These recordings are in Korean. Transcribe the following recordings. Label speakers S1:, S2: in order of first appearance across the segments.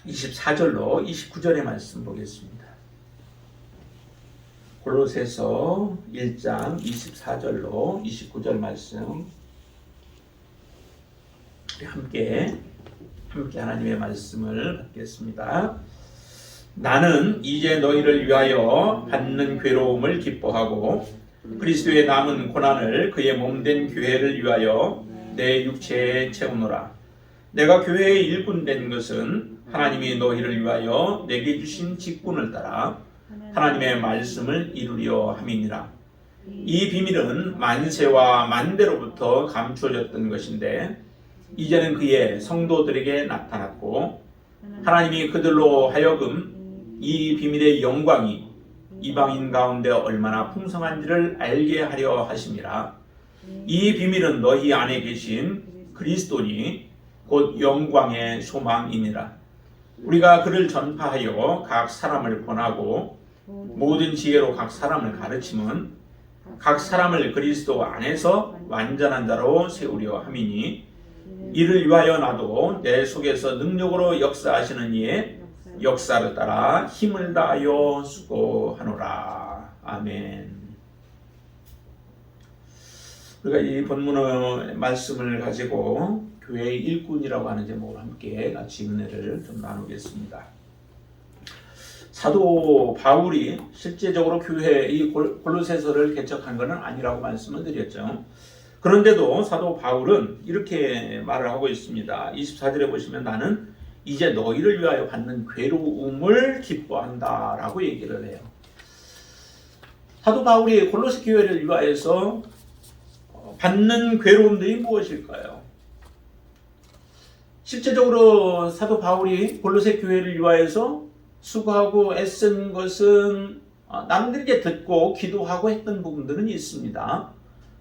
S1: 24절로 29절의 말씀 보겠습니다. 골로새서 1장 24절로 29절 말씀 함께 하나님의 말씀을 받겠습니다. 나는 이제 너희를 위하여 받는 괴로움을 기뻐하고 그리스도의 남은 고난을 그의 몸된 교회를 위하여 내 육체에 채우노라. 내가 교회의 일꾼 된 것은 하나님이 너희를 위하여 내게 주신 직분을 따라 하나님의 말씀을 이루려 함이니라. 이 비밀은 만세와 만대로부터 감추어졌던 것인데 이제는 그의 성도들에게 나타났고 하나님이 그들로 하여금 이 비밀의 영광이 이방인 가운데 얼마나 풍성한지를 알게 하려 하심이라. 이 비밀은 너희 안에 계신 그리스도니 곧 영광의 소망이니라. 우리가 그를 전파하여 각 사람을 권하고 모든 지혜로 각 사람을 가르치면 각 사람을 그리스도 안에서 완전한 자로 세우려 함이니 이를 위하여 나도 내 속에서 능력으로 역사하시는 이의 역사를 따라 힘을 다하여 수고하노라. 아멘. 우리가 이 본문의 말씀을 가지고 교회의 일꾼이라고 하는 제목으로 함께 같이 은혜를 좀 나누겠습니다. 사도 바울이 실제적으로 교회 이 골로새서를 개척한 것은 아니라고 말씀을 드렸죠. 그런데도 사도 바울은 이렇게 말을 하고 있습니다. 24절에 보시면 나는 이제 너희를 위하여 받는 괴로움을 기뻐한다 라고 얘기를 해요. 사도 바울이 골로새 교회를 위하여서 받는 괴로움들이 무엇일까요? 실제적으로 사도 바울이 골로새 교회를 위하여서 수고하고 애쓴 것은 남들에게 듣고 기도하고 했던 부분들은 있습니다.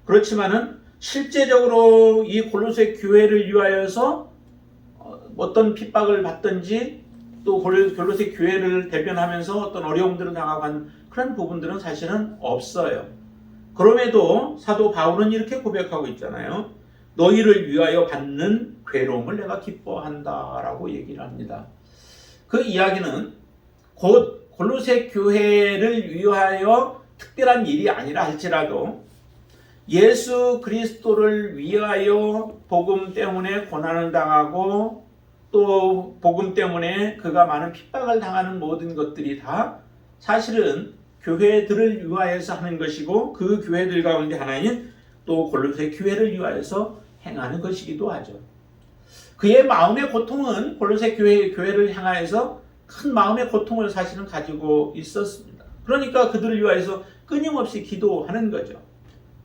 S1: 그렇지만은 실제적으로 이 골로새 교회를 위하여서 어떤 핍박을 받든지 또 골로새 교회를 대변하면서 어떤 어려움들을 당하고 한 그런 부분들은 사실은 없어요. 그럼에도 사도 바울은 이렇게 고백하고 있잖아요. 너희를 위하여 받는 괴로움을 내가 기뻐한다라고 얘기를 합니다. 그 이야기는 곧 골로새 교회를 위하여 특별한 일이 아니라 할지라도 예수 그리스도를 위하여 복음 때문에 고난을 당하고 또 복음 때문에 그가 많은 핍박을 당하는 모든 것들이 다 사실은 교회들을 위하여서 하는 것이고 그 교회들 가운데 하나인 또 골로새 교회를 위하여서 행하는 것이기도 하죠. 그의 마음의 고통은 골로새 교회를 향하여서 큰 마음의 고통을 사실은 가지고 있었습니다. 그러니까 그들을 위하여서 끊임없이 기도하는 거죠.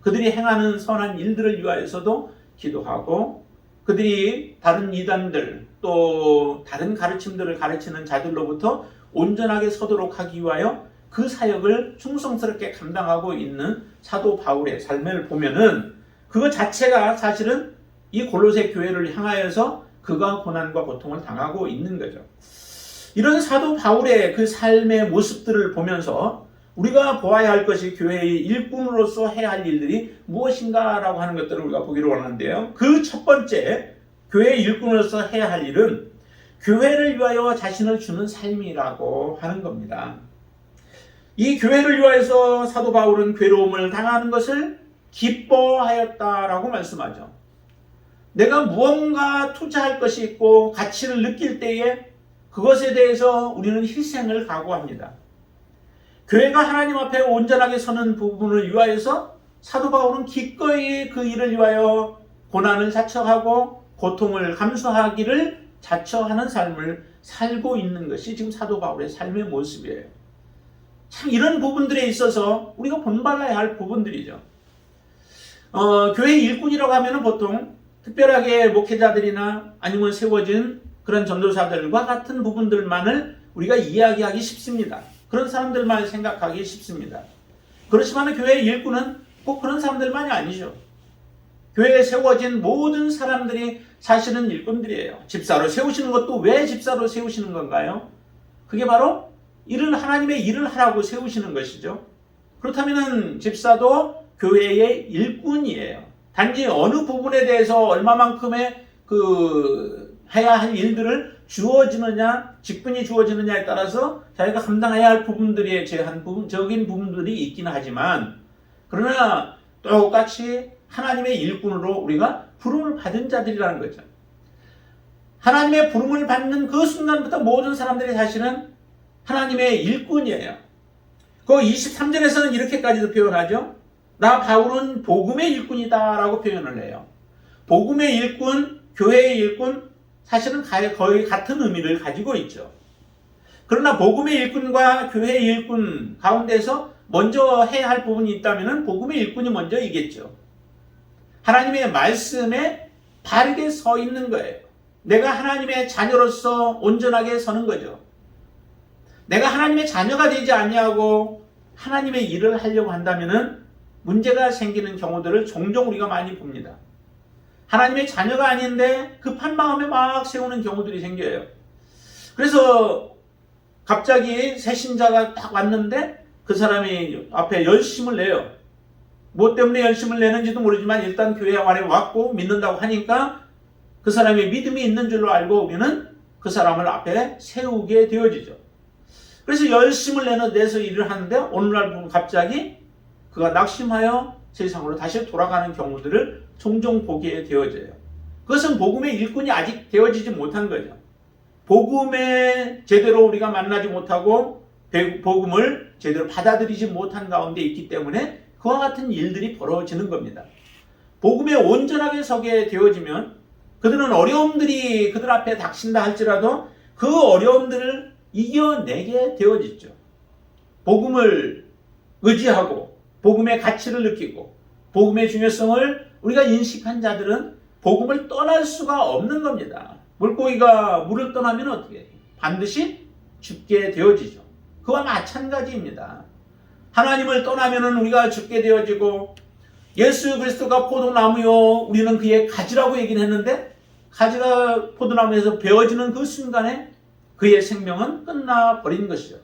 S1: 그들이 행하는 선한 일들을 위하여서도 기도하고 그들이 다른 이단들 또 다른 가르침들을 가르치는 자들로부터 온전하게 서도록 하기 위하여 그 사역을 충성스럽게 감당하고 있는 사도 바울의 삶을 보면은 그것 자체가 사실은 이 골로새 교회를 향하여서 그가 고난과 고통을 당하고 있는 거죠. 이런 사도 바울의 그 삶의 모습들을 보면서 우리가 보아야 할 것이 교회의 일꾼으로서 해야 할 일들이 무엇인가라고 하는 것들을 우리가 보기로 원하는데요. 그 첫 번째 교회의 일꾼으로서 해야 할 일은 교회를 위하여 자신을 주는 삶이라고 하는 겁니다. 이 교회를 위하여서 사도 바울은 괴로움을 당하는 것을 기뻐하였다라고 말씀하죠. 내가 무언가 투자할 것이 있고 가치를 느낄 때에 그것에 대해서 우리는 희생을 각오합니다. 교회가 하나님 앞에 온전하게 서는 부분을 위하여서 사도 바울은 기꺼이 그 일을 위하여 고난을 자처하고 고통을 감수하기를 자처하는 삶을 살고 있는 것이 지금 사도 바울의 삶의 모습이에요. 참 이런 부분들에 있어서 우리가 본받아야 할 부분들이죠. 교회 일꾼이라고 하면 보통 특별하게 목회자들이나 아니면 세워진 그런 전도사들과 같은 부분들만을 우리가 이야기하기 쉽습니다. 그런 사람들만 생각하기 쉽습니다. 그렇지만 교회의 일꾼은 꼭 그런 사람들만이 아니죠. 교회에 세워진 모든 사람들이 사실은 일꾼들이에요. 집사로 세우시는 것도 왜 집사로 세우시는 건가요? 그게 바로 하나님의 일을 하라고 세우시는 것이죠. 그렇다면 집사도 교회의 일꾼이에요. 단지 어느 부분에 대해서 얼마만큼의 해야 할 일들을 주어지느냐, 직분이 주어지느냐에 따라서 자기가 감당해야 할 부분들이 제한적인 부분들이 있긴 하지만, 그러나 똑같이 하나님의 일꾼으로 우리가 부름을 받은 자들이라는 거죠. 하나님의 부름을 받는 그 순간부터 모든 사람들이 사실은 하나님의 일꾼이에요. 그 23절에서는 이렇게까지도 표현하죠. 나 바울은 복음의 일꾼이다 라고 표현을 해요. 복음의 일꾼, 교회의 일꾼, 사실은 거의 같은 의미를 가지고 있죠. 그러나 복음의 일꾼과 교회의 일꾼 가운데서 먼저 해야 할 부분이 있다면 복음의 일꾼이 먼저이겠죠. 하나님의 말씀에 바르게 서 있는 거예요. 내가 하나님의 자녀로서 온전하게 서는 거죠. 내가 하나님의 자녀가 되지 아니하고 하나님의 일을 하려고 한다면 문제가 생기는 경우들을 종종 우리가 많이 봅니다. 하나님의 자녀가 아닌데 급한 마음에 막 세우는 경우들이 생겨요. 그래서 갑자기 새 신자가 딱 왔는데 그 사람이 앞에 열심을 내요. 뭐 때문에 열심을 내는지도 모르지만 일단 교회 안에 왔고 믿는다고 하니까 그 사람이 믿음이 있는 줄로 알고 우리는 그 사람을 앞에 세우게 되어지죠. 그래서 열심을 내서 일을 하는데 오늘날 보면 갑자기 그가 낙심하여 세상으로 다시 돌아가는 경우들을 종종 보게 되어져요. 그것은 복음의 일꾼이 아직 되어지지 못한 거죠. 복음에 제대로 우리가 만나지 못하고 복음을 제대로 받아들이지 못한 가운데 있기 때문에 그와 같은 일들이 벌어지는 겁니다. 복음에 온전하게 서게 되어지면 그들은 어려움들이 그들 앞에 닥친다 할지라도 그 어려움들을 이겨내게 되어지죠. 복음을 의지하고 복음의 가치를 느끼고 복음의 중요성을 우리가 인식한 자들은 복음을 떠날 수가 없는 겁니다. 물고기가 물을 떠나면 어떻게 해요? 반드시 죽게 되어지죠. 그와 마찬가지입니다. 하나님을 떠나면 우리가 죽게 되어지고 예수 그리스도가 포도나무요 우리는 그의 가지라고 얘기는 했는데 가지가 포도나무에서 베어지는 그 순간에 그의 생명은 끝나버린 것이죠.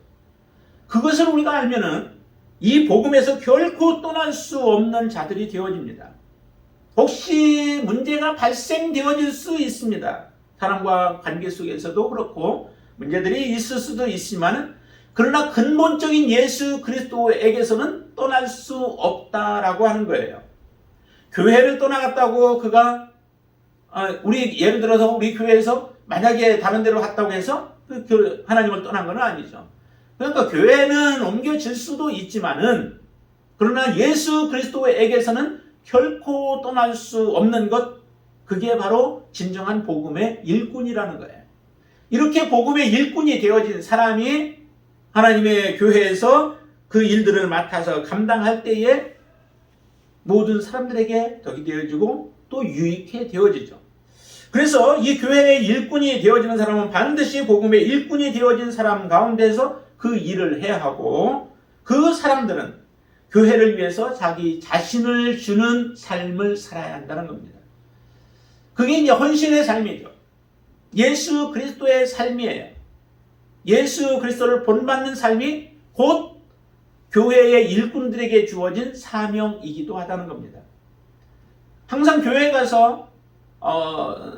S1: 그것을 우리가 알면은 이 복음에서 결코 떠날 수 없는 자들이 되어집니다. 혹시 문제가 발생되어질 수 있습니다. 사람과 관계 속에서도 그렇고 문제들이 있을 수도 있지만 그러나 근본적인 예수 그리스도에게서는 떠날 수 없다라고 하는 거예요. 교회를 떠나갔다고 그가 예를 들어서 우리 교회에서 만약에 다른 데로 갔다고 해서 하나님을 떠난 건 아니죠. 그러니까 교회는 옮겨질 수도 있지만은 그러나 예수 그리스도에게서는 결코 떠날 수 없는 것, 그게 바로 진정한 복음의 일꾼이라는 거예요. 이렇게 복음의 일꾼이 되어진 사람이 하나님의 교회에서 그 일들을 맡아서 감당할 때에 모든 사람들에게 덕이 되어지고 또 유익해 되어지죠. 그래서 이 교회의 일꾼이 되어지는 사람은 반드시 복음의 일꾼이 되어진 사람 가운데서 그 일을 해야 하고 그 사람들은 교회를 위해서 자기 자신을 주는 삶을 살아야 한다는 겁니다. 그게 이제 헌신의 삶이죠. 예수 그리스도의 삶이에요. 예수 그리스도를 본받는 삶이 곧 교회의 일꾼들에게 주어진 사명이기도 하다는 겁니다. 항상 교회에 가서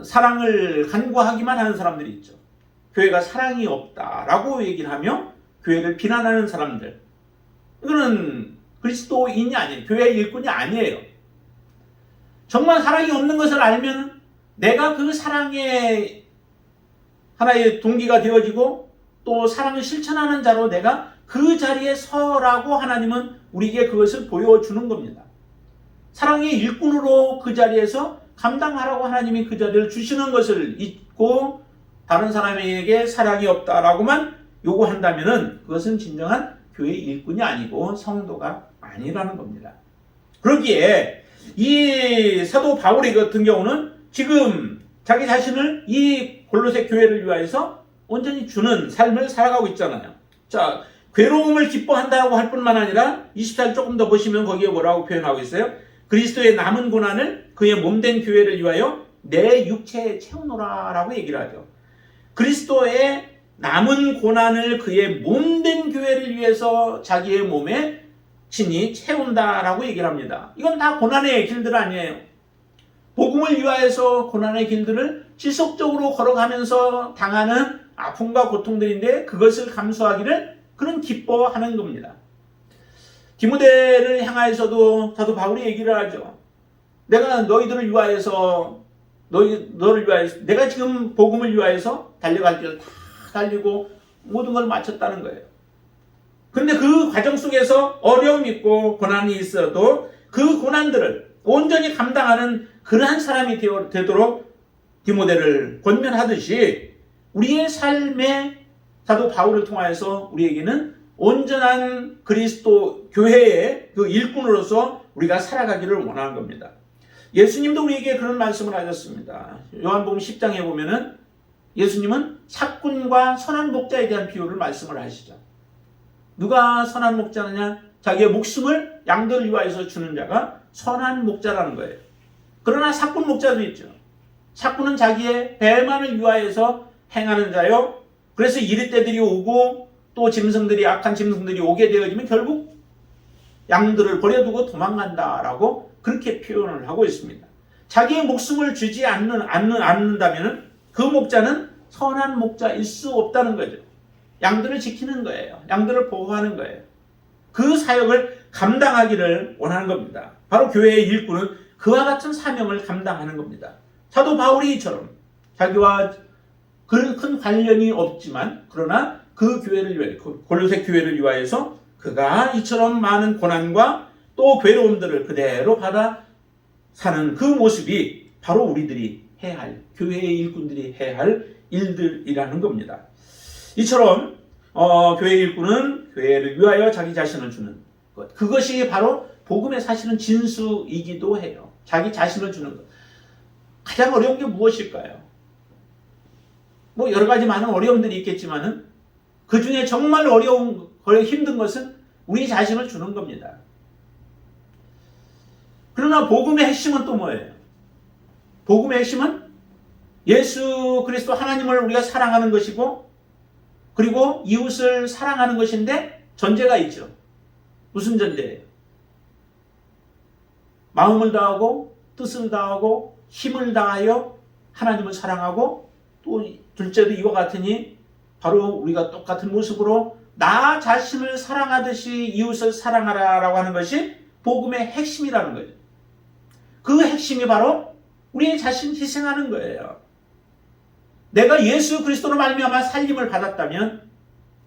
S1: 사랑을 간구하기만 하는 사람들이 있죠. 교회가 사랑이 없다라고 얘기를 하며 교회를 비난하는 사람들. 이거는 그리스도인이 아니에요. 교회의 일꾼이 아니에요. 정말 사랑이 없는 것을 알면 내가 그 사랑의 하나의 동기가 되어지고 또 사랑을 실천하는 자로 내가 그 자리에 서라고 하나님은 우리에게 그것을 보여주는 겁니다. 사랑의 일꾼으로 그 자리에서 감당하라고 하나님이 그 자리를 주시는 것을 잊고 다른 사람에게 사랑이 없다라고만 요구한다면 그것은 진정한 교회의 일꾼이 아니고 성도가 아니라는 겁니다. 그러기에 이 사도 바울이 같은 경우는 지금 자기 자신을 이 골로새 교회를 위하여서 온전히 주는 삶을 살아가고 있잖아요. 자, 괴로움을 기뻐한다고 할 뿐만 아니라 24절 조금 더 보시면 거기에 뭐라고 표현하고 있어요? 그리스도의 남은 고난을 그의 몸된 교회를 위하여 내 육체에 채우노라 라고 얘기를 하죠. 그리스도의 남은 고난을 그의 몸된 교회를 위해서 자기의 몸에 친히 채운다라고 얘기를 합니다. 이건 다 고난의 길들 아니에요. 복음을 위하여서 고난의 길들을 지속적으로 걸어가면서 당하는 아픔과 고통들인데 그것을 감수하기를 그는 기뻐하는 겁니다. 디모데를 향하여서도 사도 바울이 얘기를 하죠. 내가 너희들을 위하여서 너를 위하여서 내가 지금 복음을 위하여서 달려갈 길을 다 달리고 모든 걸 마쳤다는 거예요. 그런데 그 과정 속에서 어려움이 있고 고난이 있어도 그 고난들을 온전히 감당하는 그러한 사람이 되도록 디모데를 권면하듯이 우리의 삶에 사도 바울을 통하여서 우리에게는 온전한 그리스도 교회의 그 일꾼으로서 우리가 살아가기를 원하는 겁니다. 예수님도 우리에게 그런 말씀을 하셨습니다. 요한복음 10장에 보면은 예수님은 삭군과 선한 목자에 대한 비유를 말씀을 하시죠. 누가 선한 목자느냐? 자기의 목숨을 양들을 위하여서 주는 자가 선한 목자라는 거예요. 그러나 삭군 목자도 있죠. 삭군은 자기의 배만을 위하여서 행하는 자요. 그래서 이리떼들이 오고 또 짐승들이 악한 짐승들이 오게 되어지면 결국 양들을 버려두고 도망간다라고 그렇게 표현을 하고 있습니다. 자기의 목숨을 주지 않는다면 그 목자는 선한 목자일 수 없다는 거죠. 양들을 지키는 거예요. 양들을 보호하는 거예요. 그 사역을 감당하기를 원하는 겁니다. 바로 교회의 일꾼은 그와 같은 사명을 감당하는 겁니다. 사도 바울이 이처럼 자기와 큰 관련이 없지만 그러나 그 교회를 위해 골로새 교회를 위하여서 그가 이처럼 많은 고난과 또 괴로움들을 그대로 받아 사는 그 모습이 바로 우리들이 해야 할 교회의 일꾼들이 해야 할 일들이라는 겁니다. 이처럼 교회의 일꾼은 교회를 위하여 자기 자신을 주는 것, 그것이 바로 복음의 사실은 진수이기도 해요. 자기 자신을 주는 것. 가장 어려운 게 무엇일까요? 뭐 여러 가지 많은 어려움들이 있겠지만은 그 중에 정말 힘든 것은 우리 자신을 주는 겁니다. 그러나 복음의 핵심은 또 뭐예요? 복음의 핵심은 예수 그리스도 하나님을 우리가 사랑하는 것이고 그리고 이웃을 사랑하는 것인데 전제가 있죠. 무슨 전제예요? 마음을 다하고 뜻을 다하고 힘을 다하여 하나님을 사랑하고 또 둘째도 이와 같으니 바로 우리가 똑같은 모습으로 나 자신을 사랑하듯이 이웃을 사랑하라라고 하는 것이 복음의 핵심이라는 거예요. 그 핵심이 바로 우리의 자신 희생하는 거예요. 내가 예수 그리스도로 말미암아 살림을 받았다면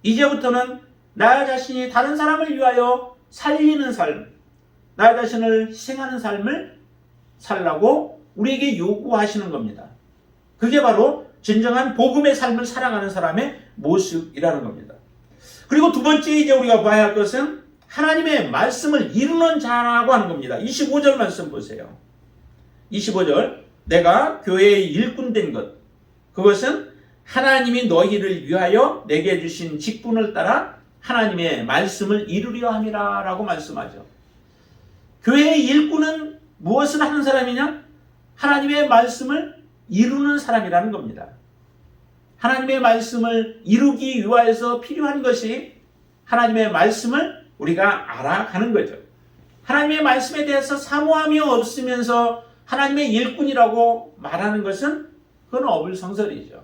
S1: 이제부터는 나 자신이 다른 사람을 위하여 살리는 삶, 나 자신을 희생하는 삶을 살라고 우리에게 요구하시는 겁니다. 그게 바로 진정한 복음의 삶을 살아가는 사람의 모습이라는 겁니다. 그리고 두 번째 이제 우리가 봐야 할 것은 하나님의 말씀을 이루는 자라고 하는 겁니다. 25절 말씀 보세요. 25절 내가 교회의 일꾼 된 것 그것은 하나님이 너희를 위하여 내게 주신 직분을 따라 하나님의 말씀을 이루려 함이라 라고 말씀하죠. 교회의 일꾼은 무엇을 하는 사람이냐? 하나님의 말씀을 이루는 사람이라는 겁니다. 하나님의 말씀을 이루기 위하여서 필요한 것이 하나님의 말씀을 우리가 알아가는 거죠. 하나님의 말씀에 대해서 사모함이 없으면서 하나님의 일꾼이라고 말하는 것은 그건 어불성설이죠.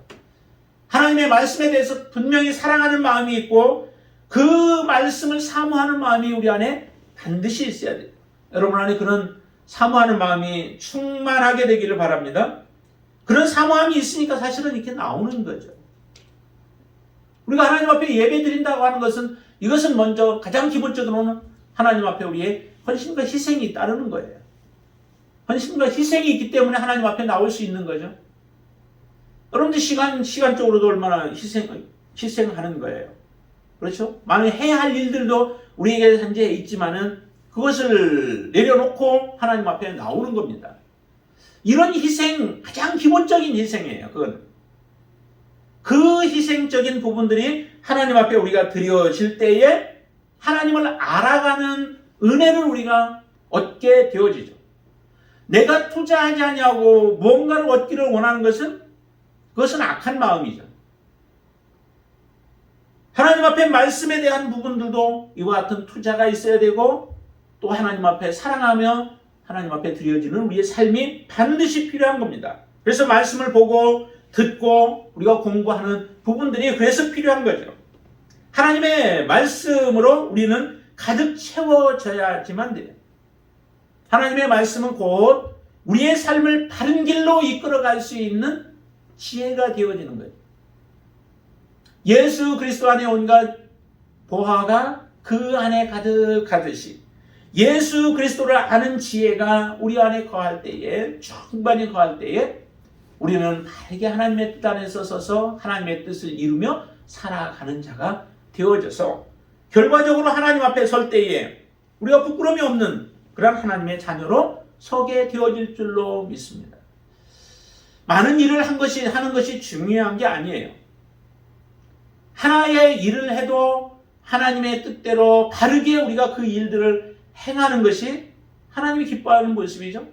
S1: 하나님의 말씀에 대해서 분명히 사랑하는 마음이 있고 그 말씀을 사모하는 마음이 우리 안에 반드시 있어야 돼요. 여러분 안에 그런 사모하는 마음이 충만하게 되기를 바랍니다. 그런 사모함이 있으니까 사실은 이렇게 나오는 거죠. 우리가 하나님 앞에 예배 드린다고 하는 것은 이것은 먼저 가장 기본적으로는 하나님 앞에 우리의 헌신과 희생이 따르는 거예요. 헌신과 희생이 있기 때문에 하나님 앞에 나올 수 있는 거죠. 여러분들 시간적으로도 얼마나 희생하는 거예요. 그렇죠? 많은 해야 할 일들도 우리에게 현재 있지만은 그것을 내려놓고 하나님 앞에 나오는 겁니다. 이런 희생, 가장 기본적인 희생이에요. 그건. 그 희생적인 부분들이 하나님 앞에 우리가 드려질 때에 하나님을 알아가는 은혜를 우리가 얻게 되어지죠. 내가 투자하지 않냐고 무언가를 얻기를 원하는 것은 그것은 악한 마음이죠. 하나님 앞에 말씀에 대한 부분들도 이와 같은 투자가 있어야 되고 또 하나님 앞에 사랑하며 하나님 앞에 드려지는 우리의 삶이 반드시 필요한 겁니다. 그래서 말씀을 보고 듣고 우리가 공부하는 부분들이 그래서 필요한 거죠. 하나님의 말씀으로 우리는 가득 채워져야지만 돼요. 하나님의 말씀은 곧 우리의 삶을 바른 길로 이끌어갈 수 있는 지혜가 되어지는 거예요. 예수 그리스도 안에 온갖 보화가 그 안에 가득하듯이 예수 그리스도를 아는 지혜가 우리 안에 거할 때에, 충만히 거할 때에 우리는 바르게 하나님의 뜻 안에서 서서 하나님의 뜻을 이루며 살아가는 자가 되어져서 결과적으로 하나님 앞에 설 때에 우리가 부끄러움이 없는 그런 하나님의 자녀로 서게 되어질 줄로 믿습니다. 많은 일을 하는 것이 중요한 게 아니에요. 하나의 일을 해도 하나님의 뜻대로 바르게 우리가 그 일들을 행하는 것이 하나님이 기뻐하는 모습이죠.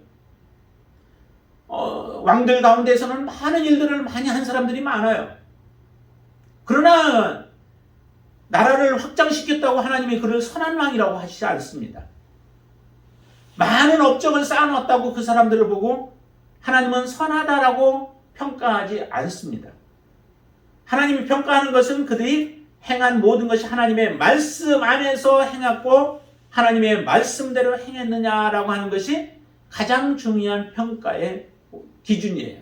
S1: 왕들 가운데서는 많은 일들을 많이 한 사람들이 많아요. 그러나 나라를 확장시켰다고 하나님이 그를 선한 왕이라고 하시지 않습니다. 많은 업적을 쌓아놨다고 그 사람들을 보고 하나님은 선하다라고 평가하지 않습니다. 하나님이 평가하는 것은 그들이 행한 모든 것이 하나님의 말씀 안에서 행했고 하나님의 말씀대로 행했느냐라고 하는 것이 가장 중요한 평가의 기준이에요.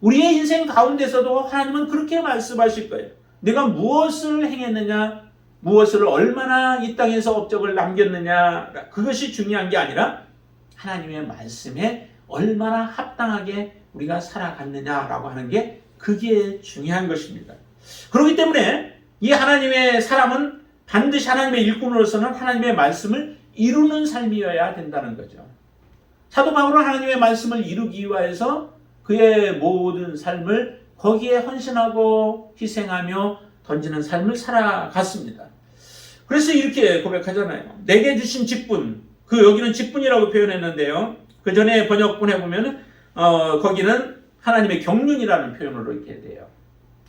S1: 우리의 인생 가운데서도 하나님은 그렇게 말씀하실 거예요. 내가 무엇을 행했느냐, 무엇을 얼마나 이 땅에서 업적을 남겼느냐, 그것이 중요한 게 아니라 하나님의 말씀에 얼마나 합당하게 우리가 살아갔느냐라고 하는 게 그게 중요한 것입니다. 그렇기 때문에 이 하나님의 사람은 반드시 하나님의 일꾼으로서는 하나님의 말씀을 이루는 삶이어야 된다는 거죠. 사도 바울은 하나님의 말씀을 이루기 위해서 그의 모든 삶을 거기에 헌신하고 희생하며 던지는 삶을 살아갔습니다. 그래서 이렇게 고백하잖아요. 내게 주신 직분, 여기는 직분이라고 표현했는데요. 그 전에 번역본에 보면 거기는 하나님의 경륜이라는 표현으로 이렇게 돼요.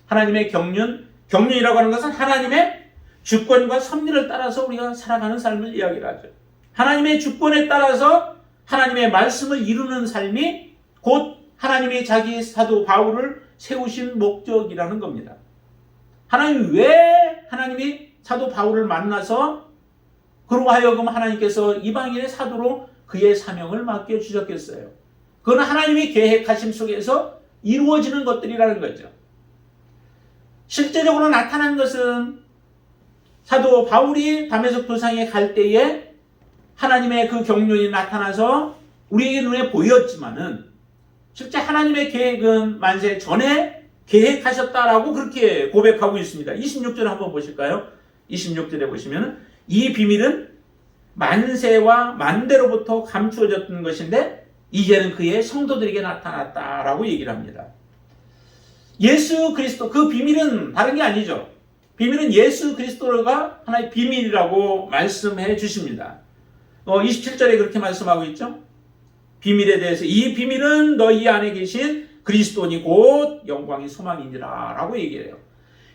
S1: 하나님의 경륜이라고 하는 것은 하나님의 주권과 섭리를 따라서 우리가 살아가는 삶을 이야기를 하죠. 하나님의 주권에 따라서 하나님의 말씀을 이루는 삶이 곧 하나님이 자기 사도 바울을 세우신 목적이라는 겁니다. 하나님이 사도 바울을 만나서 그로 하여금 하나님께서 이방인의 사도로 그의 사명을 맡겨주셨겠어요. 그건 하나님이 계획하심 속에서 이루어지는 것들이라는 거죠. 실제적으로 나타난 것은 사도 바울이 다메섹 도상에 갈 때에 하나님의 그 경륜이 나타나서 우리에게 눈에 보였지만은 실제 하나님의 계획은 만세 전에 계획하셨다라고 그렇게 고백하고 있습니다. 26절 한번 보실까요? 26절에 보시면 이 비밀은 만세와 만대로부터 감추어졌던 것인데 이제는 그의 성도들에게 나타났다라고 얘기를 합니다. 예수 그리스도, 그 비밀은 다른 게 아니죠. 비밀은 예수 그리스도가 하나의 비밀이라고 말씀해 주십니다. 27절에 그렇게 말씀하고 있죠. 비밀에 대해서 이 비밀은 너희 안에 계신 그리스도니 곧 영광의 소망이니라 라고 얘기해요.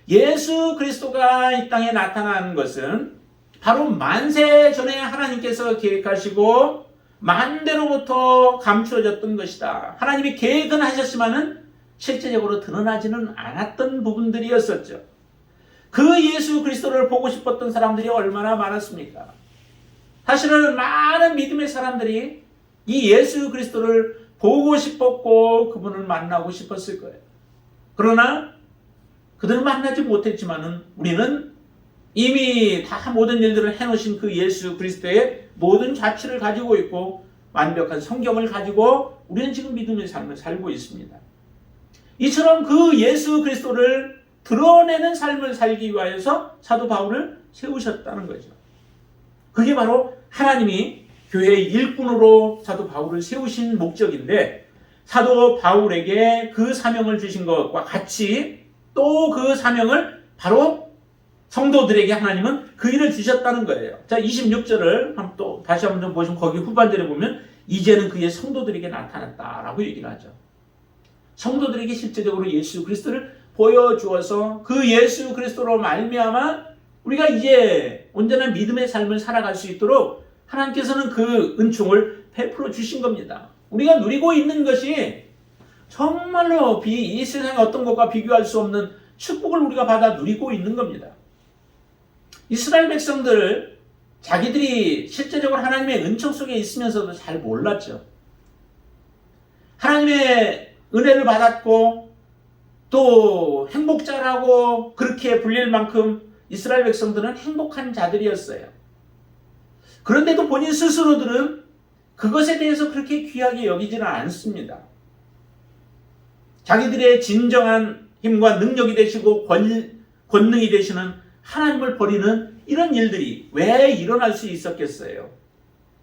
S1: 예수 그리스도가 이 땅에 나타난 것은 바로 만세 전에 하나님께서 계획하시고 만대로부터 감추어졌던 것이다. 하나님이 계획은 하셨지만은 실제적으로 드러나지는 않았던 부분들이었었죠. 그 예수 그리스도를 보고 싶었던 사람들이 얼마나 많았습니까? 사실은 많은 믿음의 사람들이 이 예수 그리스도를 보고 싶었고 그분을 만나고 싶었을 거예요. 그러나 그들은 만나지 못했지만은 우리는 이미 다 모든 일들을 해놓으신 그 예수 그리스도의 모든 자취를 가지고 있고 완벽한 성경을 가지고 우리는 지금 믿음의 삶을 살고 있습니다. 이처럼 그 예수 그리스도를 드러내는 삶을 살기 위하여서 사도 바울을 세우셨다는 거죠. 그게 바로 하나님이 교회의 일꾼으로 사도 바울을 세우신 목적인데 사도 바울에게 그 사명을 주신 것과 같이 또 그 사명을 바로 성도들에게 하나님은 그 일을 주셨다는 거예요. 자, 26절을 또 다시 한번 보시면 거기 후반절에 보면 이제는 그의 성도들에게 나타났다라고 얘기를 하죠. 성도들에게 실제적으로 예수 그리스도를 보여주어서 그 예수 그리스도로 말미암아 우리가 이제 온전한 믿음의 삶을 살아갈 수 있도록 하나님께서는 그 은총을 베풀어 주신 겁니다. 우리가 누리고 있는 것이 정말로 이 세상의 어떤 것과 비교할 수 없는 축복을 우리가 받아 누리고 있는 겁니다. 이스라엘 백성들 자기들이 실제적으로 하나님의 은총 속에 있으면서도 잘 몰랐죠. 하나님의 은혜를 받았고 또 행복자라고 그렇게 불릴 만큼 이스라엘 백성들은 행복한 자들이었어요. 그런데도 본인 스스로들은 그것에 대해서 그렇게 귀하게 여기지는 않습니다. 자기들의 진정한 힘과 능력이 되시고 권능이 되시는 하나님을 버리는 이런 일들이 왜 일어날 수 있었겠어요?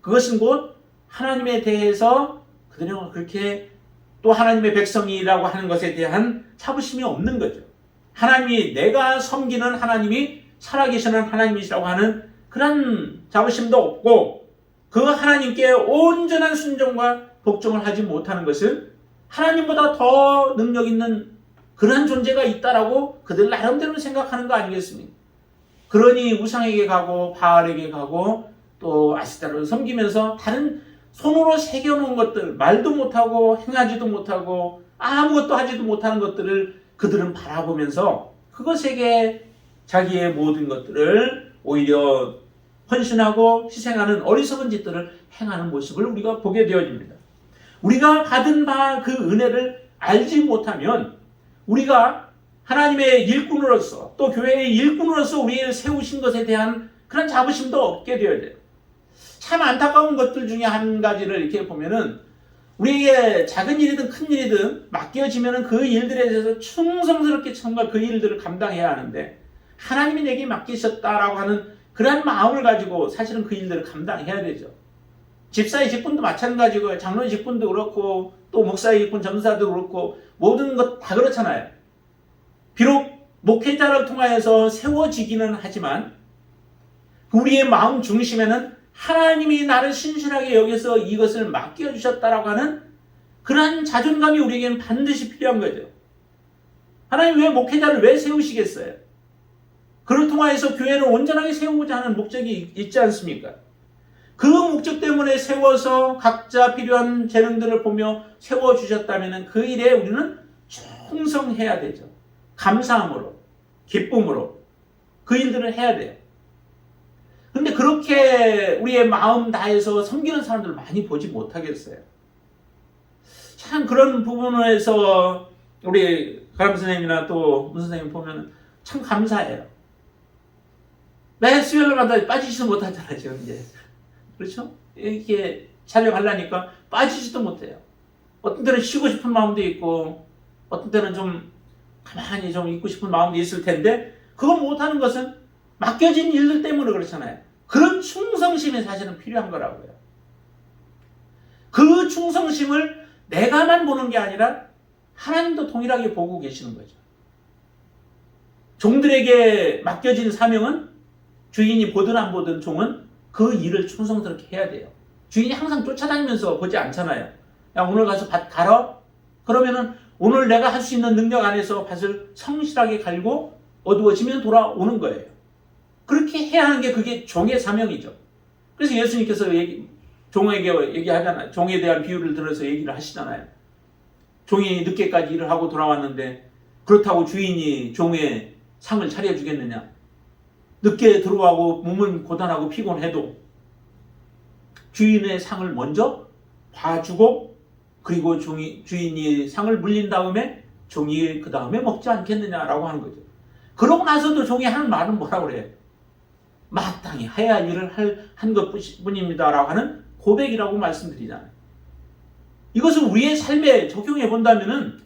S1: 그것은 곧 하나님에 대해서 그들은 그렇게 또 하나님의 백성이라고 하는 것에 대한 자부심이 없는 거죠. 하나님이 내가 섬기는 하나님이 살아계시는 하나님이시라고 하는 그런 자부심도 없고 그 하나님께 온전한 순종과 복종을 하지 못하는 것은 하나님보다 더 능력 있는 그런 존재가 있다라고 그들 나름대로 생각하는 거 아니겠습니까? 그러니 우상에게 가고 바알에게 가고 또 아시타를 섬기면서 다른 손으로 새겨놓은 것들, 말도 못하고 행하지도 못하고 아무것도 하지도 못하는 것들을 그들은 바라보면서 그것에게 자기의 모든 것들을 오히려 헌신하고 희생하는 어리석은 짓들을 행하는 모습을 우리가 보게 되어집니다. 우리가 받은 바 그 은혜를 알지 못하면 우리가 하나님의 일꾼으로서 또 교회의 일꾼으로서 우리를 세우신 것에 대한 그런 자부심도 얻게 되어야 돼요. 참 안타까운 것들 중에 한 가지를 이렇게 보면은 우리에게 작은 일이든 큰 일이든 맡겨지면은 그 일들에 대해서 충성스럽게 정말 그 일들을 감당해야 하는데 하나님이 내게 맡기셨다라고 하는 그런 마음을 가지고 사실은 그 일들을 감당해야 되죠. 집사의 직분도 마찬가지고요. 장로의 직분도 그렇고 또 목사의 직분, 전사도 그렇고 모든 것 다 그렇잖아요. 비록 목회자를 통하여서 세워지기는 하지만 우리의 마음 중심에는 하나님이 나를 신실하게 여기서 이것을 맡겨주셨다라고 하는 그러한 자존감이 우리에게는 반드시 필요한 거죠. 하나님 왜 목회자를 왜 세우시겠어요? 그를 통하여서 교회를 온전하게 세우고자 하는 목적이 있지 않습니까? 그 목적 때문에 세워서 각자 필요한 재능들을 보며 세워주셨다면 그 일에 우리는 충성해야 되죠. 감사함으로, 기쁨으로 그 일들을 해야 돼요. 그런데 그렇게 우리의 마음 다해서 섬기는 사람들을 많이 보지 못하겠어요. 참 그런 부분에서 우리 가람 선생님이나 또 문 선생님 보면 참 감사해요. 매 수요일마다 빠지지도 못하잖아요, 지금 이제. 그렇죠? 이렇게 촬영하려니까 빠지지도 못해요. 어떤 때는 쉬고 싶은 마음도 있고, 어떤 때는 좀 가만히 좀 있고 싶은 마음도 있을 텐데, 그걸 못하는 것은 맡겨진 일들 때문에 그렇잖아요. 그런 충성심이 사실은 필요한 거라고요. 그 충성심을 내가만 보는 게 아니라 하나님도 동일하게 보고 계시는 거죠. 종들에게 맡겨진 사명은 주인이 보든 안 보든 종은 그 일을 충성스럽게 해야 돼요. 주인이 항상 쫓아다니면서 보지 않잖아요. 야, 오늘 가서 밭 갈아? 그러면은 오늘 내가 할 수 있는 능력 안에서 밭을 성실하게 갈고 어두워지면 돌아오는 거예요. 그렇게 해야 하는 게 그게 종의 사명이죠. 그래서 예수님께서 종에게 얘기하잖아요. 종에 대한 비유를 들어서 얘기를 하시잖아요. 종이 늦게까지 일을 하고 돌아왔는데 그렇다고 주인이 종의 상을 차려주겠느냐? 늦게 들어가고 몸은 고단하고 피곤해도 주인의 상을 먼저 봐주고 그리고 주인이 상을 물린 다음에 종이 그 다음에 먹지 않겠느냐라고 하는 거죠. 그러고 나서도 종이 하는 말은 뭐라고 그래요? 마땅히 해야 할 일을 한 것뿐입니다라고 하는 고백이라고 말씀드리잖아요. 이것을 우리의 삶에 적용해 본다면은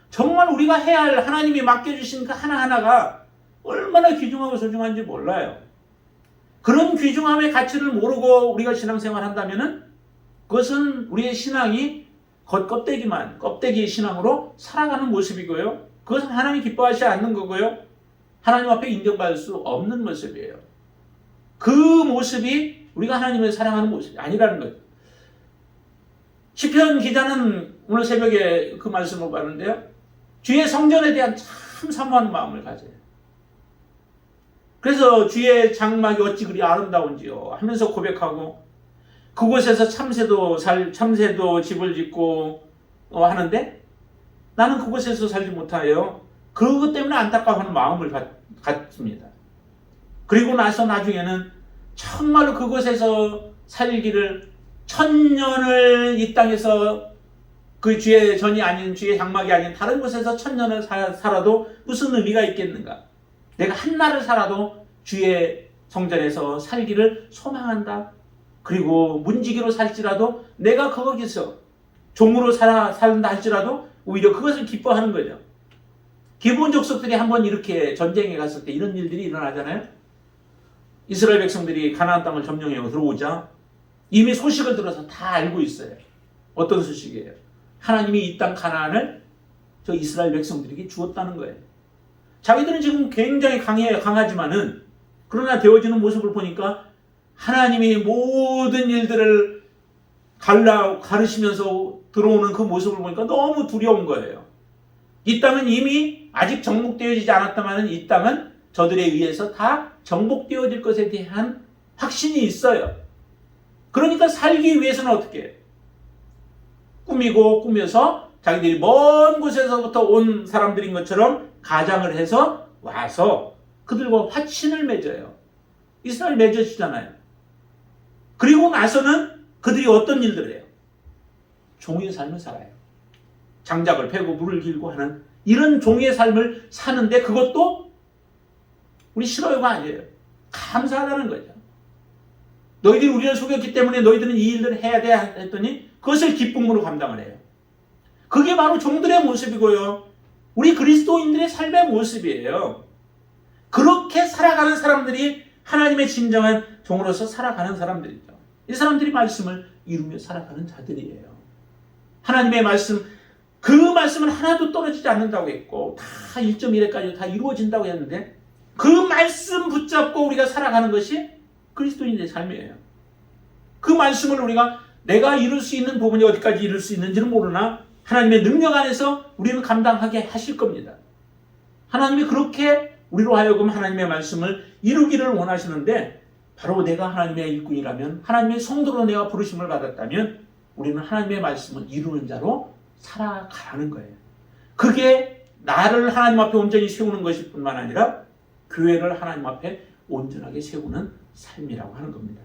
S1: 정말 우리가 해야 할 하나님이 맡겨주신 그 하나하나가 얼마나 귀중하고 소중한지 몰라요. 그런 귀중함의 가치를 모르고 우리가 신앙생활 한다면은 그것은 우리의 신앙이 껍데기 신앙으로 살아가는 모습이고요. 그것은 하나님이 기뻐하지 않는 거고요. 하나님 앞에 인정받을 수 없는 모습이에요. 그 모습이 우리가 하나님을 사랑하는 모습이 아니라는 거죠. 시편 기자는 오늘 새벽에 그 말씀을 봤는데요. 주의 성전에 대한 참 사모하는 마음을 가져요. 그래서 주의 장막이 어찌 그리 아름다운지요 하면서 고백하고 그곳에서 참새도 집을 짓고 하는데 나는 그곳에서 살지 못하여 그것 때문에 안타까워하는 마음을 갖습니다. 그리고 나서 나중에는 정말로 그곳에서 살기를 1000년을 이 땅에서 그 주의 전이 아닌 주의 장막이 아닌 다른 곳에서 1000년을 살아도 무슨 의미가 있겠는가? 내가 한날을 살아도 주의 성전에서 살기를 소망한다. 그리고 문지기로 살지라도 내가 거기서 종으로 산다 할지라도 오히려 그것을 기뻐하는 거죠. 기본 족속들이 한번 이렇게 전쟁에 갔을 때 이런 일들이 일어나잖아요. 이스라엘 백성들이 가나안 땅을 점령해 들어오자 이미 소식을 들어서 다 알고 있어요. 어떤 소식이에요? 하나님이 이 땅 가나안을 저 이스라엘 백성들에게 주었다는 거예요. 자기들은 지금 굉장히 강하지만은 그러나 되어지는 모습을 보니까 하나님이 모든 일들을 가르시면서 들어오는 그 모습을 보니까 너무 두려운 거예요. 이 땅은 이미 아직 정복되어지지 않았다마는 이 땅은 저들에 의해서 다 정복되어질 것에 대한 확신이 있어요. 그러니까 살기 위해서는 어떻게 해요? 꾸며서 자기들이 먼 곳에서부터 온 사람들인 것처럼 가장을 해서 와서 그들과 화친을 맺어요. 이스라엘 맺어지잖아요. 그리고 나서는 그들이 어떤 일들을 해요? 종의 삶을 살아요. 장작을 패고 물을 길고 하는 이런 종의 삶을 사는데 그것도 우리 싫어요가 아니에요. 감사하다는 거죠. 너희들이 우리를 속였기 때문에 너희들은 이 일들을 해야 돼 했더니 그것을 기쁨으로 감당을 해요. 그게 바로 종들의 모습이고요. 우리 그리스도인들의 삶의 모습이에요. 그렇게 살아가는 사람들이 하나님의 진정한 종으로서 살아가는 사람들이죠. 이 사람들이 말씀을 이루며 살아가는 자들이에요. 하나님의 말씀, 그 말씀은 하나도 떨어지지 않는다고 했고 다 1.1회까지 다 이루어진다고 했는데 그 말씀 붙잡고 우리가 살아가는 것이 그리스도인의 삶이에요. 그 말씀을 내가 이룰 수 있는 부분이 어디까지 이룰 수 있는지는 모르나 하나님의 능력 안에서 우리는 감당하게 하실 겁니다. 하나님이 그렇게 우리로 하여금 하나님의 말씀을 이루기를 원하시는데 바로 내가 하나님의 일꾼이라면 하나님의 성도로 내가 부르심을 받았다면 우리는 하나님의 말씀을 이루는 자로 살아가는 거예요. 그게 나를 하나님 앞에 온전히 세우는 것일 뿐만 아니라 교회를 하나님 앞에 온전하게 세우는 삶이라고 하는 겁니다.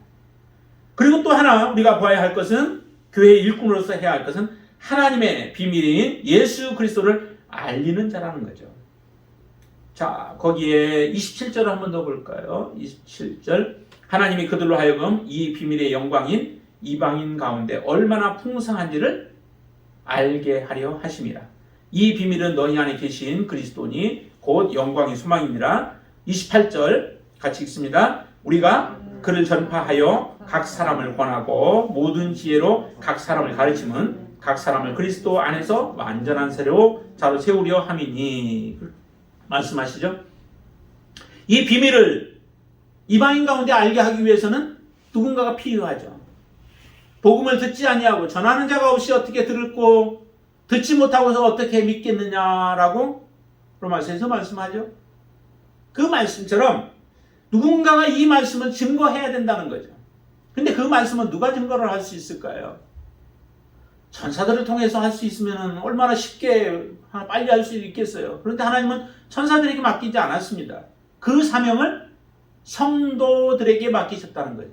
S1: 그리고 또 하나 우리가 봐야 할 것은 교회의 일꾼으로서 해야 할 것은 하나님의 비밀인 예수 그리스도를 알리는 자라는 거죠. 자, 거기에 27절을 한 번 더 볼까요? 27절. 하나님이 그들로 하여금 이 비밀의 영광인 이방인 가운데 얼마나 풍성한지를 알게 하려 하심이라. 이 비밀은 너희 안에 계신 그리스도니 곧 영광의 소망이니라. 28절 같이 읽습니다. 우리가 그를 전파하여 각 사람을 권하고 모든 지혜로 각 사람을 가르치면 각 사람을 그리스도 안에서 완전한 자로 세우려 함이니. 말씀하시죠? 이 비밀을 이방인 가운데 알게 하기 위해서는 누군가가 필요하죠. 복음을 듣지 아니하고 전하는 자가 없이 어떻게 들을꼬 듣지 못하고서 어떻게 믿겠느냐라고 로마서에서 말씀하죠. 그 말씀처럼 누군가가 이 말씀을 증거해야 된다는 거죠. 근데 그 말씀은 누가 증거를 할 수 있을까요? 천사들을 통해서 할 수 있으면 얼마나 쉽게 빨리 할 수 있겠어요. 그런데 하나님은 천사들에게 맡기지 않았습니다. 그 사명을 성도들에게 맡기셨다는 거죠.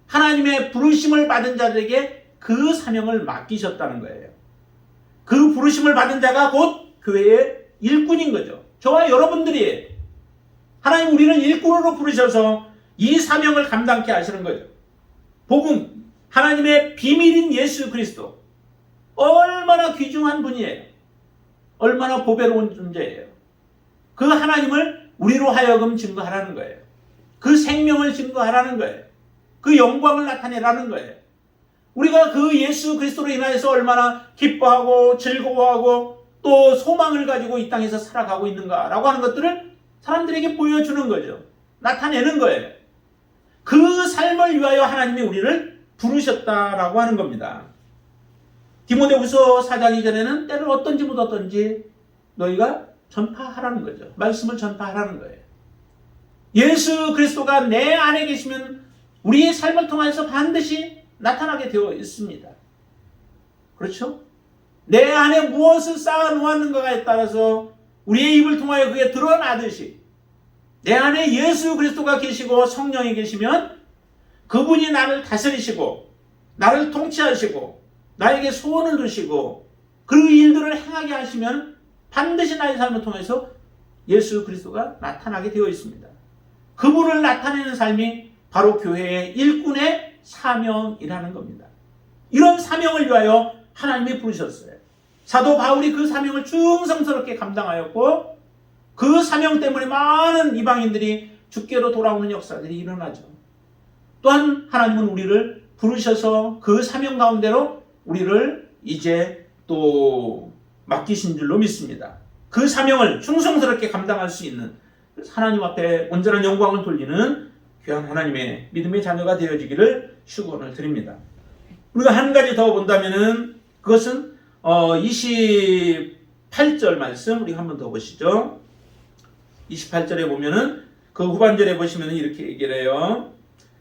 S1: 하나님의 부르심을 받은 자들에게 그 사명을 맡기셨다는 거예요. 그 부르심을 받은 자가 곧 교회의 일꾼인 거죠. 저와 여러분들이 하나님 우리는 일꾼으로 부르셔서 이 사명을 감당케 하시는 거죠. 복음, 하나님의 비밀인 예수 그리스도 얼마나 귀중한 분이에요. 얼마나 보배로운 존재예요. 그 하나님을 우리로 하여금 증거하라는 거예요. 그 생명을 증거하라는 거예요. 그 영광을 나타내라는 거예요. 우리가 그 예수 그리스도로 인하여서 얼마나 기뻐하고 즐거워하고 또 소망을 가지고 이 땅에서 살아가고 있는가라고 하는 것들을 사람들에게 보여주는 거죠. 나타내는 거예요. 그 삶을 위하여 하나님이 우리를 부르셨다라고 하는 겁니다. 디모데후서 4장 이전에는 때를 어떤지 묻었던지 너희가 전파하라는 거죠. 말씀을 전파하라는 거예요. 예수 그리스도가 내 안에 계시면 우리의 삶을 통해서 반드시 나타나게 되어 있습니다. 그렇죠? 내 안에 무엇을 쌓아 놓았는가에 따라서 우리의 입을 통하여 그게 드러나듯이 내 안에 예수 그리스도가 계시고 성령이 계시면 그분이 나를 다스리시고 나를 통치하시고 나에게 소원을 두시고 그 일들을 행하게 하시면 반드시 나의 삶을 통해서 예수 그리스도가 나타나게 되어 있습니다. 그분을 나타내는 삶이 바로 교회의 일꾼의 사명이라는 겁니다. 이런 사명을 위하여 하나님이 부르셨어요. 사도 바울이 그 사명을 충성스럽게 감당하였고 그 사명 때문에 많은 이방인들이 주께로 돌아오는 역사들이 일어나죠. 또한 하나님은 우리를 부르셔서 그 사명 가운데로 우리를 이제 또 맡기신 줄로 믿습니다. 그 사명을 충성스럽게 감당할 수 있는 하나님 앞에 온전한 영광을 돌리는 귀한 하나님의 믿음의 자녀가 되어지기를 축원을 드립니다. 우리가 한 가지 더 본다면은 그것은 28절 말씀 우리 한번 더 보시죠. 28절에 보면은 그 후반절에 보시면은 이렇게 얘기를 해요.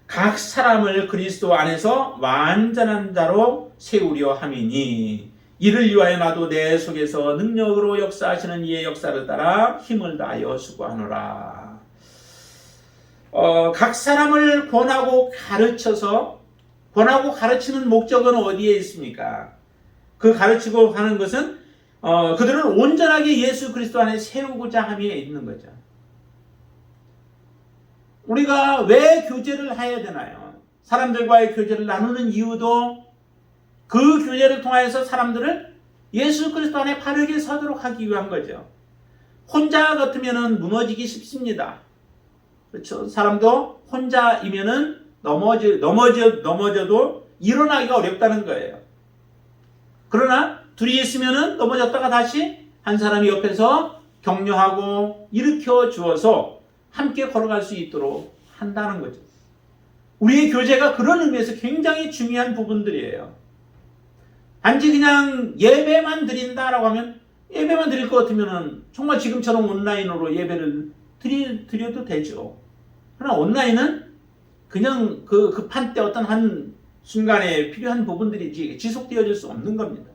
S1: 각 사람을 그리스도 안에서 완전한 자로 세우려 함이니 이를 위하여 나도 내 속에서 능력으로 역사하시는 이의 역사를 따라 힘을 다하여 수고하노라. 각 사람을 권하고 가르치는 목적은 어디에 있습니까? 그 가르치고 하는 것은 그들을 온전하게 예수 그리스도 안에 세우고자 함에 있는 거죠. 우리가 왜 교제를 해야 되나요? 사람들과의 교제를 나누는 이유도 그 교제를 통해서 사람들을 예수 그리스도 안에 바르게 서도록 하기 위한 거죠. 혼자 같으면 무너지기 쉽습니다. 그렇죠? 사람도 혼자이면은 넘어져도 일어나기가 어렵다는 거예요. 그러나 둘이 있으면은 넘어졌다가 다시 한 사람이 옆에서 격려하고 일으켜 주어서 함께 걸어갈 수 있도록 한다는 거죠. 우리의 교제가 그런 의미에서 굉장히 중요한 부분들이에요. 단지 그냥 예배만 드린다라고 하면 예배만 드릴 것 같으면 정말 지금처럼 온라인으로 예배를 드려도 되죠. 그러나 온라인은 그냥 그 급한 때 어떤 한 순간에 필요한 부분들이지 지속되어질 수 없는 겁니다.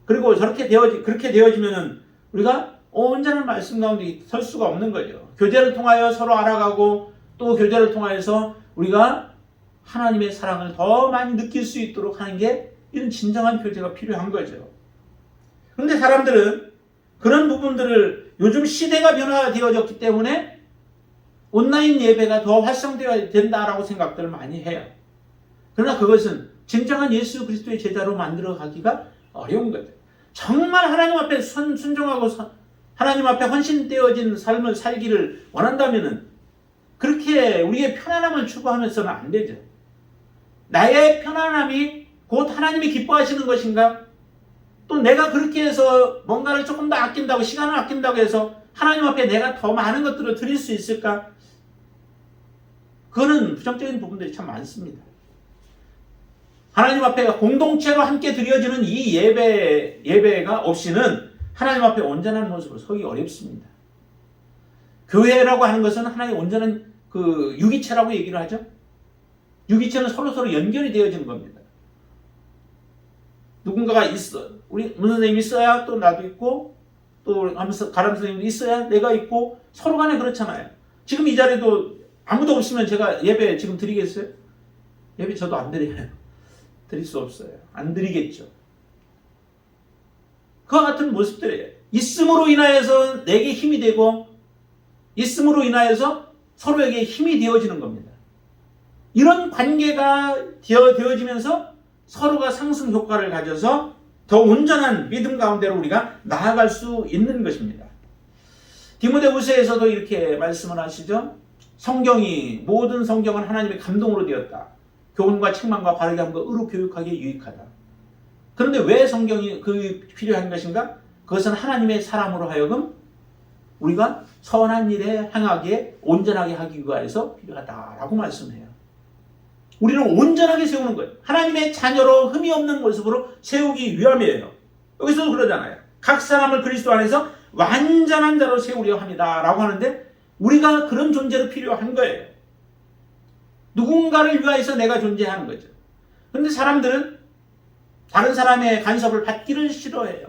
S1: 그리고 그렇게 되어지면은 우리가 온전한 말씀 가운데 설 수가 없는 거죠. 교제를 통하여 서로 알아가고 또 교제를 통하여서 우리가 하나님의 사랑을 더 많이 느낄 수 있도록 하는 게 이런 진정한 교제가 필요한 거죠. 그런데 사람들은 그런 부분들을 요즘 시대가 변화되어졌기 때문에 온라인 예배가 더 활성되어야 된다라고 생각들을 많이 해요. 그러나 그것은 진정한 예수 그리스도의 제자로 만들어가기가 어려운 거죠. 정말 하나님 앞에 순종하고 하나님 앞에 헌신되어진 삶을 살기를 원한다면 그렇게 우리의 편안함을 추구하면서는 안 되죠. 나의 편안함이 곧 하나님이 기뻐하시는 것인가? 또 내가 그렇게 해서 뭔가를 조금 더 아낀다고 시간을 아낀다고 해서 하나님 앞에 내가 더 많은 것들을 드릴 수 있을까? 그거는 부정적인 부분들이 참 많습니다. 하나님 앞에 공동체로 함께 드려지는 이 예배가 없이는 하나님 앞에 온전한 모습으로 서기 어렵습니다. 교회라고 하는 것은 하나의 온전한 그 유기체라고 얘기를 하죠. 유기체는 서로 연결이 되어지는 겁니다. 누군가가 있어. 우리 문 선생님이 있어야 또 나도 있고 또 가람 선생님도 있어야 내가 있고 서로 간에 그렇잖아요. 지금 이 자리도 아무도 없으면 제가 예배 지금 드리겠어요? 예배 저도 안 드려요. 드릴 수 없어요. 안 드리겠죠. 그와 같은 모습들이에요. 있음으로 인하여서 내게 힘이 되고 있음으로 인하여서 서로에게 힘이 되어지는 겁니다. 이런 관계가 되어지면서 서로가 상승 효과를 가져서 더 온전한 믿음 가운데로 우리가 나아갈 수 있는 것입니다. 디모데후서에서도 이렇게 말씀을 하시죠. 모든 성경은 하나님의 감동으로 되었다. 교훈과 책망과 바르게 함과 의로 교육하기에 유익하다. 그런데 왜 성경이 필요한 것인가? 그것은 하나님의 사람으로 하여금 우리가 선한 일에 행하기에 온전하게 하기 위하여서 필요하다라고 말씀해요. 우리는 온전하게 세우는 거예요. 하나님의 자녀로 흠이 없는 모습으로 세우기 위함이에요. 여기서도 그러잖아요. 각 사람을 그리스도 안에서 완전한 자로 세우려 합니다. 라고 하는데 우리가 그런 존재로 필요한 거예요. 누군가를 위하여서 내가 존재하는 거죠. 그런데 사람들은 다른 사람의 간섭을 받기를 싫어해요.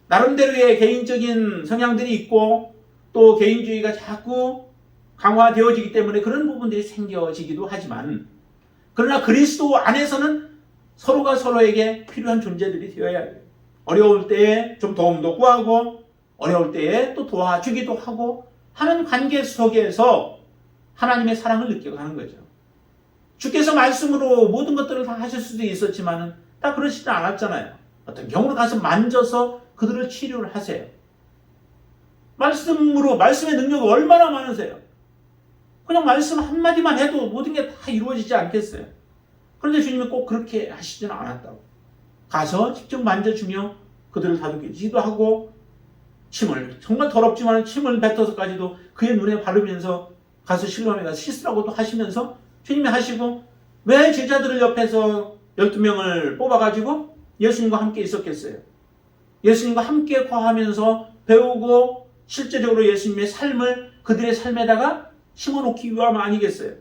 S1: 나름대로의 개인적인 성향들이 있고 또 개인주의가 자꾸 강화되어지기 때문에 그런 부분들이 생겨지기도 하지만, 그러나 그리스도 안에서는 서로가 서로에게 필요한 존재들이 되어야 해요. 어려울 때에 좀 도움도 구하고 어려울 때에 또 도와주기도 하고 하는 관계 속에서 하나님의 사랑을 느끼고 하는 거죠. 주께서 말씀으로 모든 것들을 다 하실 수도 있었지만 다 그러시지 않았잖아요. 어떤 경우로 가서 만져서 그들을 치료를 하세요. 말씀으로, 말씀의 능력이 얼마나 많으세요. 그냥 말씀 한마디만 해도 모든 게 다 이루어지지 않겠어요. 그런데 주님은 꼭 그렇게 하시지는 않았다고. 가서 직접 만져주며 그들을 다독이기도 하고, 침을, 정말 더럽지만 침을 뱉어서까지도 그의 눈에 바르면서 가서 실로암에 가서 씻으라고도 하시면서 주님이 하시고, 왜 제자들을 옆에서 12명을 뽑아가지고 예수님과 함께 있었겠어요? 예수님과 함께 거하면서 배우고 실제적으로 예수님의 삶을 그들의 삶에다가 심어놓기 위함 아니겠어요?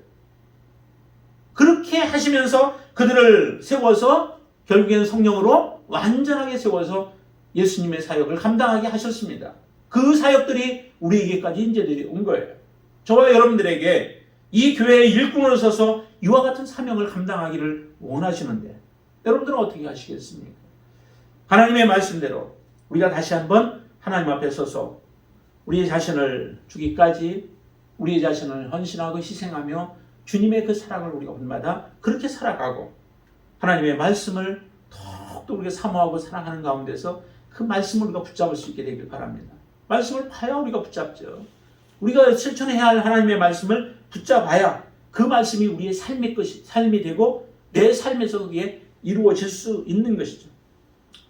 S1: 그렇게 하시면서 그들을 세워서 결국에는 성령으로 완전하게 세워서 예수님의 사역을 감당하게 하셨습니다. 그 사역들이 우리에게까지 인재들이 온 거예요. 저와 여러분들에게 이 교회의 일꾼으로 서서 이와 같은 사명을 감당하기를 원하시는데 여러분들은 어떻게 하시겠습니까? 하나님의 말씀대로 우리가 다시 한번 하나님 앞에 서서 우리의 자신을 주기까지 우리의 자신을 헌신하고 희생하며 주님의 그 사랑을 우리가 본받아 그렇게 살아가고 하나님의 말씀을 더욱더 우리가 사모하고 사랑하는 가운데서 그 말씀을 우리가 붙잡을 수 있게 되길 바랍니다. 말씀을 봐야 우리가 붙잡죠. 우리가 실천해야 할 하나님의 말씀을 붙잡아야 그 말씀이 우리의 삶이 되고 내 삶에서 그게 이루어질 수 있는 것이죠.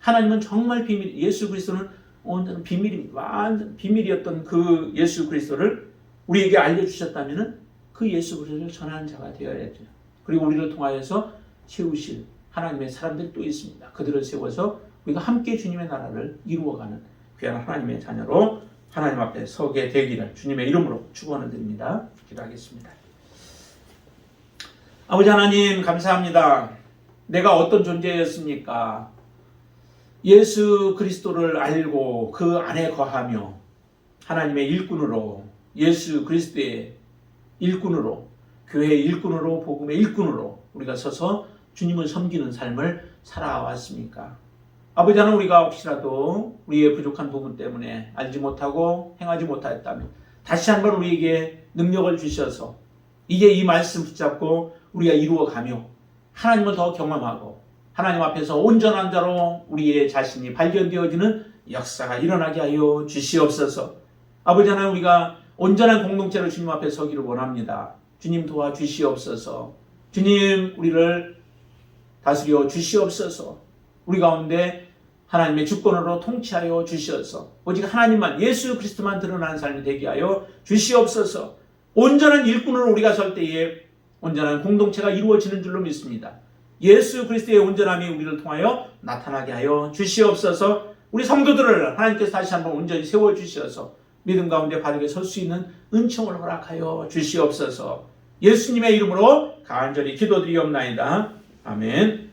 S1: 하나님은 정말 비밀, 예수 그리스도는 완전 비밀입니다. 완전 비밀이었던 그 예수 그리스도를 우리에게 알려주셨다면 그 예수 그리스도를 전하는 자가 되어야죠. 그리고 우리를 통하여서 세우실 하나님의 사람들이 또 있습니다. 그들을 세워서 우리가 함께 주님의 나라를 이루어가는 귀한 하나님의 자녀로 하나님 앞에 서게 되기를 주님의 이름으로 축원을 드립니다. 기도하겠습니다. 아버지 하나님 감사합니다. 내가 어떤 존재였습니까? 예수 그리스도를 알고 그 안에 거하며 하나님의 일꾼으로 예수 그리스도의 일꾼으로 교회의 일꾼으로 복음의 일꾼으로 우리가 서서 주님을 섬기는 삶을 살아왔습니까? 아버지 하나님 우리가 혹시라도 우리의 부족한 부분 때문에 알지 못하고 행하지 못하였다면 다시 한번 우리에게 능력을 주셔서 이제 이 말씀 붙잡고 우리가 이루어가며 하나님을 더 경험하고 하나님 앞에서 온전한 자로 우리의 자신이 발견되어지는 역사가 일어나게 하여 주시옵소서. 아버지 하나님 우리가 온전한 공동체로 주님 앞에 서기를 원합니다. 주님 도와주시옵소서. 주님 우리를 다스려 주시옵소서. 우리 가운데 하나님의 주권으로 통치하여 주시옵소서. 오직 하나님만 예수 그리스도만 드러나는 삶이 되게 하여 주시옵소서. 온전한 일꾼으로 우리가 설 때에 온전한 공동체가 이루어지는 줄로 믿습니다. 예수 그리스도의 온전함이 우리를 통하여 나타나게 하여 주시옵소서. 우리 성도들을 하나님께서 다시 한번 온전히 세워주셔서 믿음 가운데 바르게 설 수 있는 은총을 허락하여 주시옵소서. 예수님의 이름으로 간절히 기도드리옵나이다. 아멘.